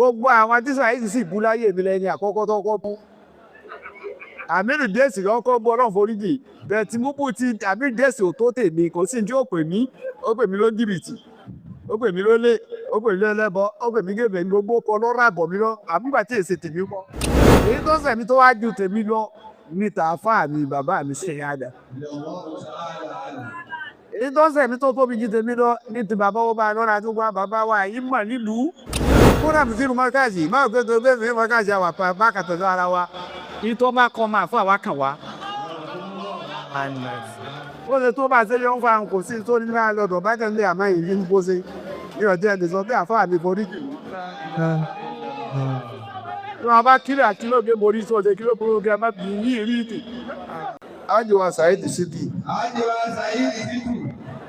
gbogbo àwọn tí Saidi sì bú láyé mi lẹ́ni àkọ́kọ́ tó kọ́ bú àmínú dẹ́sì lọ́kọ́ bú ọlọ́run foríjì bẹ́ẹ̀ tí mú bú ti àmínú dẹ́sì ò tó tèmi kò sí tí ó pè mí ló jìbìtì ó pè mí lólè ó pè mí lẹ́lẹ́bọ ó pè mí gébè ní gbogbo ọkọ̀ lọ́rọ̀ àbọ̀ mi lọ àbúgbà tí èsì tèmi kọ́ èyí tó sẹ̀mí tó wá ju tèmi lọ ní tààfà mi bàbá mi sheikhadam èyí tó sẹ̀mí tó tóbi ju tèmi lọ ní ti bàbá wọn bá lọ́ra tó gbá bàbá wa yìí mọ̀ nílùú kódà Mufti Ilorin Markaz máa gbé tó gbé Mufti Markaz àwà bá kàtọ́jú ara wa ní tó bá kọ́ máa fún àwa kàn wá. ó ṣe tó bá ṣe yọ ń fa kò sí tó nínú àlọ́dọ̀ bá tẹ̀lé àmọ́ ìlú ní bó ṣe ní ọjọ́ ẹ̀dẹ̀ sọ pé àfáà mi forí jù. wọn bá kílò àkílògé borí tó ṣe kílò burúkú ẹ má bì í rí ìtì. ájò wa Saidi Shittu.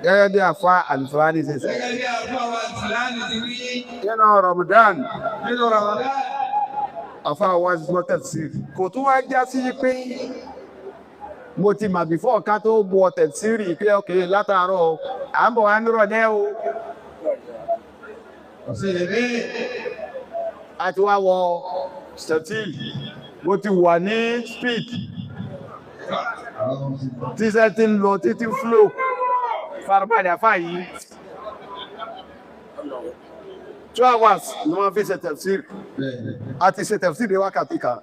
gẹ́gẹ́ bí àfa àlùfáàní ṣe sọ. nínú Ramadan àfa wa gbọ́ tafsir kò tún wá já sí pé mo ti mà before ká tó gbọ́ tafsir pé ọkẹ́ látàárọ̀ à ń bọ̀ wá nírọ̀lẹ́ o. àti wá wọ statil mo ti wà ní speed tí sẹ́ ti ń lọ títí flow farabalẹ̀ àfá yìí 2 hours ni wọ́n fi ṣe tafsir àti ṣe tafsir ní wákàtí kan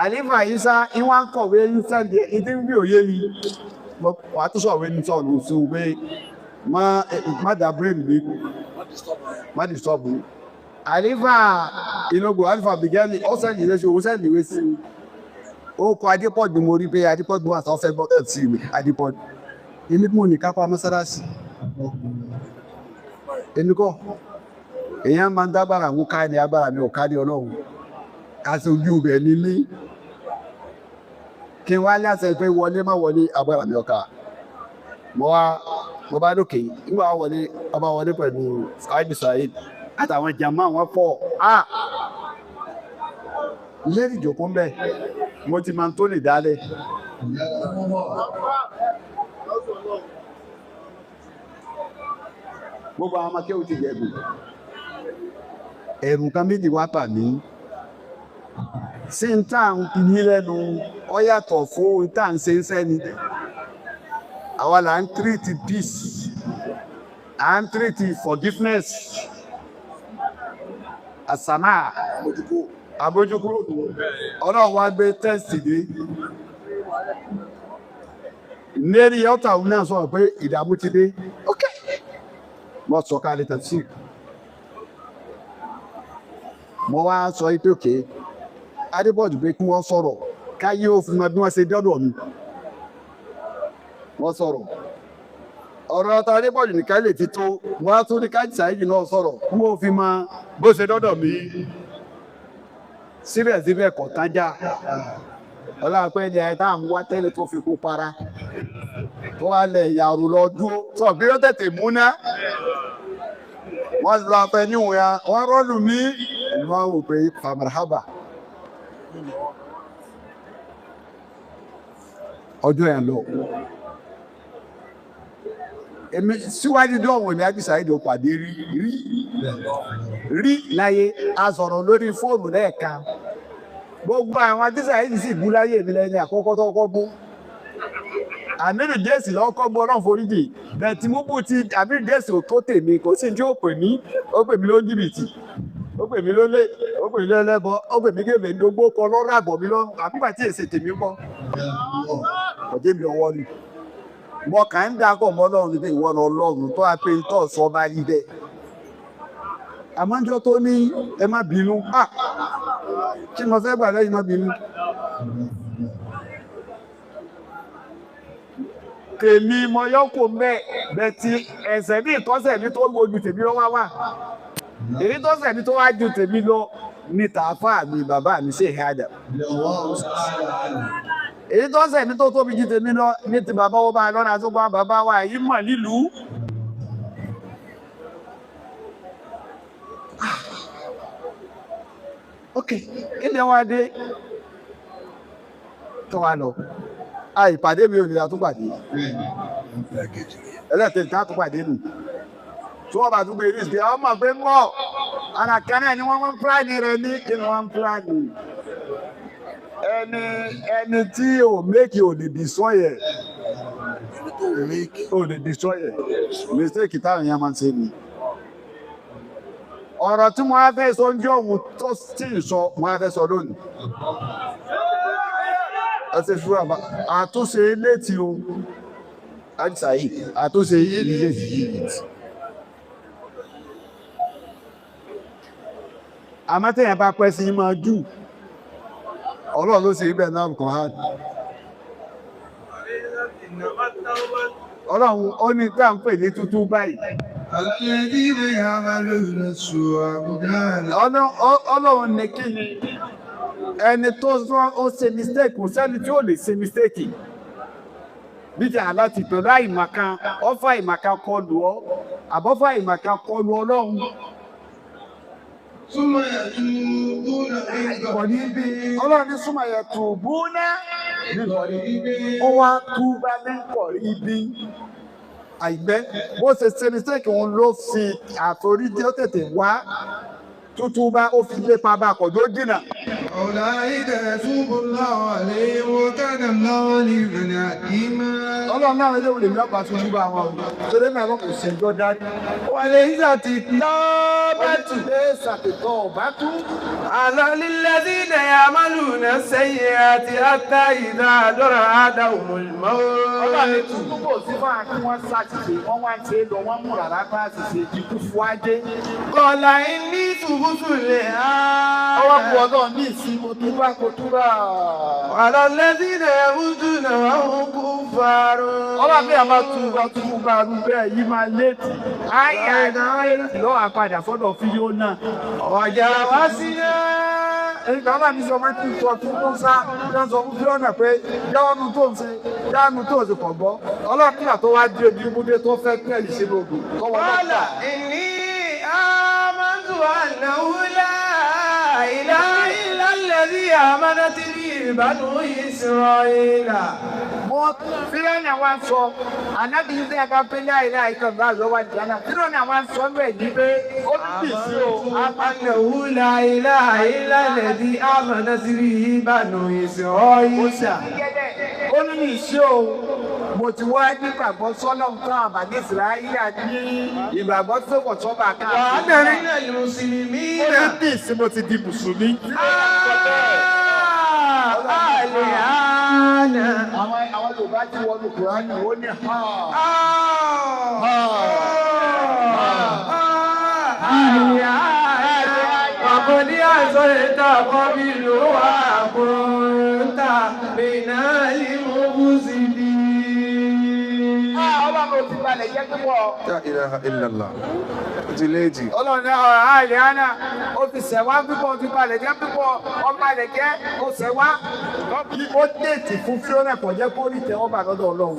àlífà yìí sá ìwọ̀n kọ̀wé ní sẹ́ndẹ̀ ìdí ń bí òye ni wà tó sọ̀wé ní sọ̀rọ̀ sí pé má dá brain mi má disturb mi àlífà ìlógò àlífà bìgẹ́lì ó sẹ́ndì lẹ́ṣọ́ ó sẹ́ndì wé sí ó kọ Adépọ̀jù mo rí pé Adépọ̀jù wà sọ́fẹ́ gbọ́tẹ̀ sí mi Adépọ̀jù ilé mú ní kápá mọ́sálásí ẹnukọ́ èyàn máa ń dágbàrà mú ká ní agbára mi ò ká ní Ọlọ́run àti ojú rẹ̀ nílé kí wá láṣẹ pé wọlé má wọlé agbára mi ọ̀ká mo bá lókè nígbà wọlé ọba wọlé pẹ̀lú Saidi àtàwọn jàmá wọn pọ̀ lẹ́rìí ìjòkó mbẹ́ mo ti máa ń tó lè dálẹ̀ gbogbo àwọn akéwù ti gẹ̀gùn ẹ̀rùn kan méjì wá bà mí sí ń tà ń ní lẹ́nu ó yàtọ̀ fún ìta ń ṣe ń sẹ́ni àwa là ń treat peace à ń treat forgiveness àsàmà àbójúkúrò ọlọ́run wá gbé tẹ́sì dé lérí ọ́tà òun náà sọ pé ìdààmú ti dé okay mo sọ ká lè tafsir mo wá sọ ipé òkè Adépọ̀jù pé kí wọ́n sọ̀rọ̀ káyé ó fún bí wọ́n ṣe dọ́dọ̀ mi wọ́n sọ̀rọ̀ ọ̀rọ̀ ọ̀tọ̀ Adépọ̀jù nìkan lè ti tó wọ́n á tún ní káàdì Saidi náà sọ̀rọ̀ kí wọ́n fi máa bó ṣe dọ́dọ̀ mi síbẹ̀síbẹ̀ kọ̀ tájá ọlọ́pẹ́ ni ẹ̀ta ń wá tẹ́lẹ̀ tó fi kó para tó wá lẹ̀ ìyàrù lọ dúró sọ bí ó tètè múná wọ́n lọ pẹ́ níwọ̀n ya wọ́n rọ́lù mí ẹni wọ́n wò pé famarhaba ọjọ́ ẹ̀ lọ èmi síwájú dọ́wọ̀ ní Saidi Saidi ó pàdé rí láyé a sọ̀rọ̀ lórí fóònù lẹ́ẹ̀kan gbogbo àwọn tí Saidi sì bú láyé mi lẹ́ni àkọ́kọ́ tó kọ́ bú àmínú dẹ́sì lọ́kọ́ bú ọlọ́run foríjì bẹ́ẹ̀ tí mú bú ti àmínú dẹ́sì ò tó tèmi kò sí tí ó pè mí ló jìbìtì ó pè mí lólè ó pè mí lẹ́lẹ́bọ ó pè mí gébè ní gbogbo kan lọ́rọ̀ àbọ̀ mi lọ àbúgbà tí èsì tèmi pọ̀ ọjọ́ mi ọwọ́ ni mo kà ń dákọ̀ mọ́ lọ́run nípa ìwọ Ọlọ́run tó a pé tó sọ bá rí bẹ́ẹ̀ àmọ́jọ́ tó ní ẹ má bínú kí mo fẹ́ gbà lẹ́yìn má bínú tèmi mo yọ́kò bẹ́ẹ̀ tí ẹ̀sẹ̀ ní ìtọ́sẹ̀ mi tó lójú tèmi lọ́wọ́ wà èyí tọ́sẹ̀ mi tó wá ju tèmi lọ ní tààfà mi bàbá mi sheikhadam èyí tọ́sẹ̀ mi tó tóbi ju tèmi lọ ní ti bàbá wọ́n bá lọ́nà tó gbá bàbá wa yìí mọ̀ nílùú ok ilẹ̀ wá dé tó wá lọ ìpàdé mi ò nílá tó pàdé ẹlẹ́tẹ̀ẹ́ tá tó pàdé nù tí wọ́n bá tún gbé ìrìsì àwọn ọmọ pé mọ́ Ara kan náà ni wọ́n plan rẹ̀ ní kí ni wọ́n plan. Ẹni tí ò make ò lè destroy ẹ̀. Ò lè destroy ẹ̀. Mistake táwọn èèyàn máa ń ṣe ni. Ọ̀rọ̀ tí mo á fẹ́ sọ ń jẹ́ òun tó tí ì sọ mo á fẹ́ sọ lónìí. Ẹ ṣe fún àbá àtúnṣe ilé tí o àìsàyè àtúnṣe ilé tí. Àmọ́ téèyàn bá pẹ́ sí máa jù. Ọlọ́run ló ṣe ibẹ̀ náà kàn án. Ọlọ́run ó ní tá à ń pè ní tútú báyìí. Ọlọ́run ní kí ni ẹni tó ó ṣe mistake kò sẹ́ni tí ó lè ṣe mistake. Bíjà láti pẹ̀lú àìmọ̀kan ọ̀fà àìmọ̀kan kọlù ọ́ àbọ̀fà àìmọ̀kan kọlù Ọlọ́run. Ọlọ́run ní súnmọ̀ yẹ tùbúná ó wá túbá ní kọ̀rí ibi àìgbẹ́ bó ṣe mistake òun ló fi àforíjì ó tètè wá tútúbá ó fi lépa bá kọ̀dọ̀ jìnà. Ọlọ́run náà lè wùlé lọ́pàá tó túbá wọn tó lé mẹ́rin kò sí ẹjọ́ dájú. Wà lè ìsàtì tọ́ọ̀bátù ìsàtì tọ́ọ̀bátù. للذين يعملون السيئات حتى إذا حضر أحدهم الموت. Ọlọ́run ní túbọ̀ sí fún àkí wọ́n ṣàṣìṣe wọ́n wá ń ṣe lọ wọ́n múra lápá àṣìṣe ikú fún ajé. قال إني تبت الآن. Ọwọ́ bu Ọlọ́run ní ìsinmi kò túbá. وعلى الذين يموتون وهم كفار. Ọlọ́run bí a máa túbá rú bẹ́ẹ̀ yí máa létí. Lọ́wọ́ àpadà sọ́dọ̀ fídíò náà. Ọjà wá sí náà. Ẹ̀ka aláàbí sọ pé kí n sọ fún Mọ́sá yọ́n sọ fún Fíọ́nà pé yáwọ́nù tó ń ṣe yáwọ́nù tó ń ṣe pọ̀ gbọ́. Ọlọ́run nígbà tó wá dé ojú ibùdó tó fẹ́ tẹ̀lé ṣe lóògùn. قال إني آمنت أنه لا إله إلا الذي آمنت به بنو إسرائيل. Fíọ́nà wá sọ, ànábì Ìsá ẹ̀ka pé láìlá ìkànnì àlọ́wà ìdáná. Fíọ́nà wá sọ bẹ́ẹ̀ ní pé ó ti bì sí o. أنه لا إله إلا الذي آمنت به بنو إسرائيل. Ó ní ìṣe o, mo ti wá nígbàgbọ́ sọ́nà fún àbàdé Ìsìráyílì àti ìgbàgbọ́ tó kọ̀ sọ́ba káàkiri. وأنا من المسلمين. Ó ní bí ìsìn mo ti di Mùsùlùmí. Àwọn Yorùbá ti wọnú Kùránì ó ní ha. وقد عصيت قبل وكنت من المفسدين. Ọlọ́run ti balẹ̀ jẹ́ púpọ̀. La ilaha illallah. Ti léèjì. Ọlọ́run ní ọ̀rọ̀ àìlè àná ó ti ṣẹ̀wá púpọ̀ ó ti balẹ̀ jẹ́ púpọ̀ ọba ilẹ̀ jẹ́ ó ṣẹ̀wá. Ó tètè fún Fíọ́nà kò jẹ́ kó rí tẹ́wọ́ bà lọ́dọ̀ Ọlọ́run.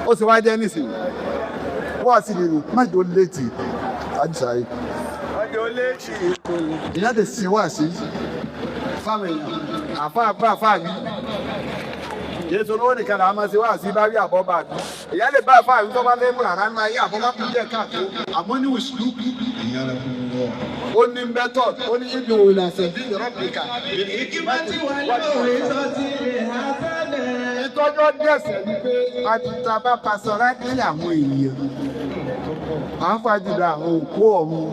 Ó sì wá jẹ́ nísìnyí. Wọ́n sì nínú májò létí àjíṣàyí. Ọjọ́ léèjì. Ìyá ti sin wá sí fáwọn èèyàn àfáà mi. Jésù ló nìkan là á máa ṣe wá sí bá rí àbọ̀ bá mi. Ìyá lè bá àfáà mi tó bá fẹ́ mú àrá nínú ayé àbọ̀ bá kú díẹ̀ káàkiri. Àmọ́ ní wùsùlù. Ó ní method, ó ní ibi òun àṣẹ bí ìrọ́pìkà. Ìtọ́jọ́ dẹ̀sẹ̀ ni pé a ti ta bá pasọ̀ láti àwọn èèyàn. À ń fàjùlọ àwọn òkú ọ̀run.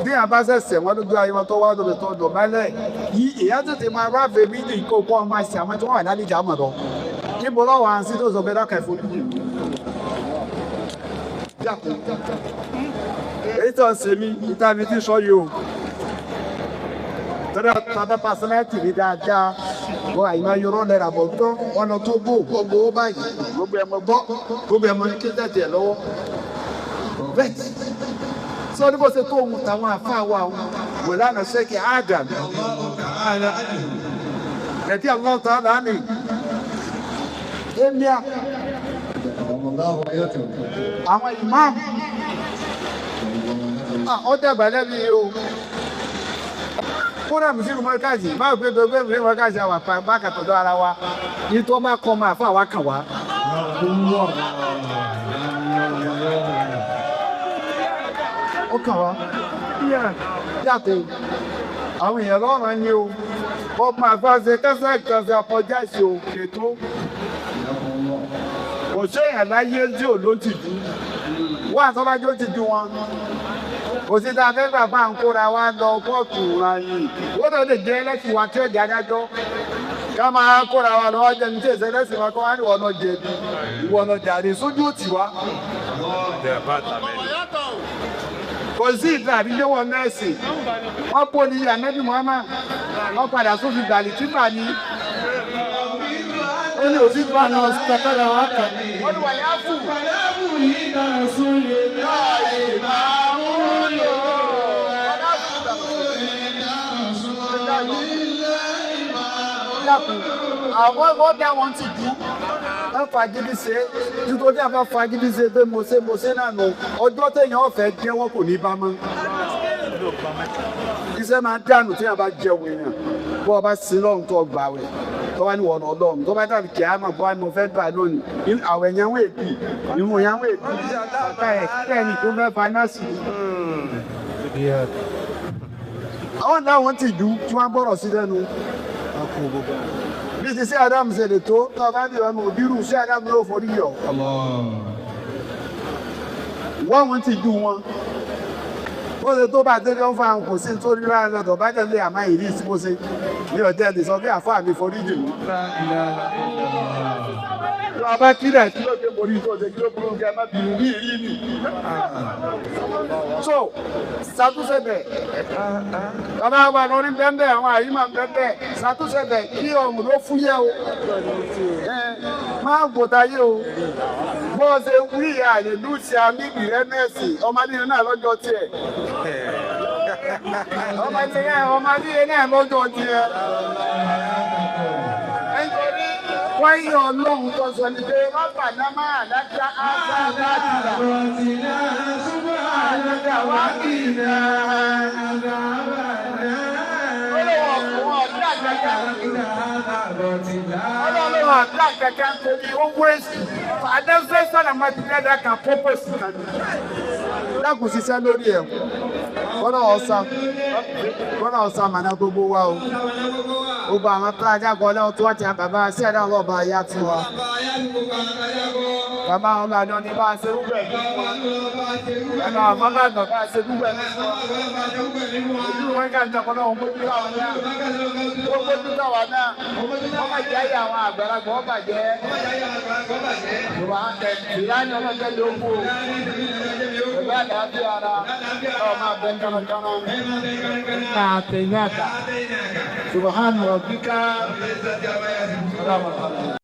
Bí a bá ṣẹ̀ṣẹ̀ wọ́n lójú ayé wọn tó wá lórí tó dọ̀bálẹ̀ yí ìyá tètè máa bá fèmí ní ìkókó ọmọ àṣì àwọn tí wọ́n wà lálejò àmọ̀ lọ. Níbo lọ́wọ́ à ń sí tó sọ pé dákẹ́ fún mi. Èyí tó ń ṣe mí ìta mi ti sọ yìí o. Tọ́lá tàbí pàṣẹ́láìtì rí dáadáa. Wọ́n àyìnbá yorọ́ lẹ́ra bọ̀ tán wọ́n lọ tó gbogbo ó báyìí. Gbogbo ẹ̀mọ gbọ́ gbogbo ẹ̀mọ ní kí tẹ̀tì ẹ̀ lọ́wọ́. Bẹ́ẹ̀ sọ ní bó ṣe tó ohun tàwọn àfáà wa wò lánàá Sheikh Adam ẹ̀tí Allah ta'ala ní ẹ̀míà àwọn ìmáàmù ó dẹ̀bà lẹ́bí o kúrò Mufti Markaz báwo pé gbogbo Mufti Markaz àwà bákàtọ̀dọ̀ ara wa ní tó bá kọ́ máa fún àwa kàn wá. Ó kàn wá. yàn yàtọ̀ àwọn èèyàn lọ́rùn ni o wọ́n máa bá ṣe kẹsẹ̀ àkọjá ìṣe òkè tó kò séèyàn láyé tí ò ló ti dùn wọ́n àtọ́lájọ́ ti dùn wọn kò sí ta fẹ́ bàbá ń kóra wa lọ kóòtù ráyìn ó tó lè jẹ́ ẹlẹ́sìn wa tí ó jẹ́ adájọ́ ká máa kóra wa lọ́wọ́ jẹ́ ní tí èsì ẹlẹ́sìn wa kọ́ wá ní ìwọ̀nà jẹ̀bi ìwọ̀nà jàre sójú òtì wa. kò sí ìta àbíjẹ́wọ̀ nẹ́ẹ̀sì wọ́n pò ní ànábì Muhammad wọ́n padà sófin gbàlì tí bà ní ó ní òsì tó àná ọ̀sítàkọ́lá wa kàn wọ́n ní wàyà fún àwọn ọ̀dà wọn ti dùn wọ́n fagídí ṣe nítorí àwọn fagídí ṣe pé mo ṣe náà nù ọjọ́ téèyàn ọ̀fẹ́ jẹ́ wọn kò ní bá mọ́ iṣẹ́ máa dànù téèyàn bá jẹun èèyàn bó ọba sí lọ́run tó gbà wẹ̀ tó wá ní wọ̀nà ọlọ́run tó bá dàbí kí á mọ̀ bó wá ní mo fẹ́ gbà lónìí àwẹ̀ yẹn wọ́n èbì ìmú yẹn wọ́n èbì bàbá ẹ̀ kẹ́ni tó fẹ́ fanáàsì. àwọn náà wọ́n ti dùn tí wọ́n bọ̀rọ̀ sí lẹ́nu bí ti Sheikh ṣe lè tó tó bá ní ọmọ òbírù Sheikh ló forí yọ wọ́n ti dùn wọn ó ṣe tó bá tẹ́lẹ̀ ń fa àwọn kò sí tó rí láàrin ọ̀dọ̀ bá tẹ̀lé àmá ìrí ìsìnkú sí ní ọ̀tẹ́ lè sọ pé àfáà mi forí jù ọba kílẹ̀ tí ó jẹ́ borí tó ṣe kí ó burú kẹ má bìrù ní ìrí nì so ṣàtúnṣẹ̀bẹ̀ ọba ọba lórí bẹ́ẹ̀ àwọn àyíma bẹ́ẹ̀ ṣàtúnṣẹ̀bẹ̀ kí ọ̀hún ló fúyẹ́ o máa gbòtayé o bó ṣe wí àyè lùsì àmì ìrẹ́nẹ́sì ọmọdé náà lọ́jọ́ tiẹ̀ ọmọdé náà lọ́jọ́ tiẹ̀ nítorí wọ́n yí ọlọ́run tó sọ ní pé wọ́n pàdá máa dájá áṣá láti rà rọ̀tìná ṣúgbọ́n àjọjà wá kì í náà ọlọ́run àdá kẹ̀kẹ́ ń torí ó wéṣì àdẹ́sẹ̀ sọ́nà máa ti dẹ́dẹ́ kan pọ́pọ̀ sí kan dákùn ṣiṣẹ́ lórí ẹ̀ kọ́nà ọ̀sán màná gbogbo wa o gbogbo àwọn tó ajágọ́ ọlọ́run tó wá ti bàbá sí ẹ̀dá ọlọ́ọ̀bá ayá tí wa bàbá ọlọ́dún ní bá ṣe rúgbẹ̀ ẹ̀nà àmọ́bà náà bá ṣe rúgbẹ̀ ojú wọn ká jẹ́kọ́ náà gbogbo táwà náà wọ́n máa jẹ́ ayé àwọn àgbàlagbà wọ́n bàjẹ́ ìlànà ọlọ́jẹ́ ló kú ìgbà àdájọ́ ara ọmọ abẹ́ kánakánná àtẹ̀yìn àtà subhana rabbika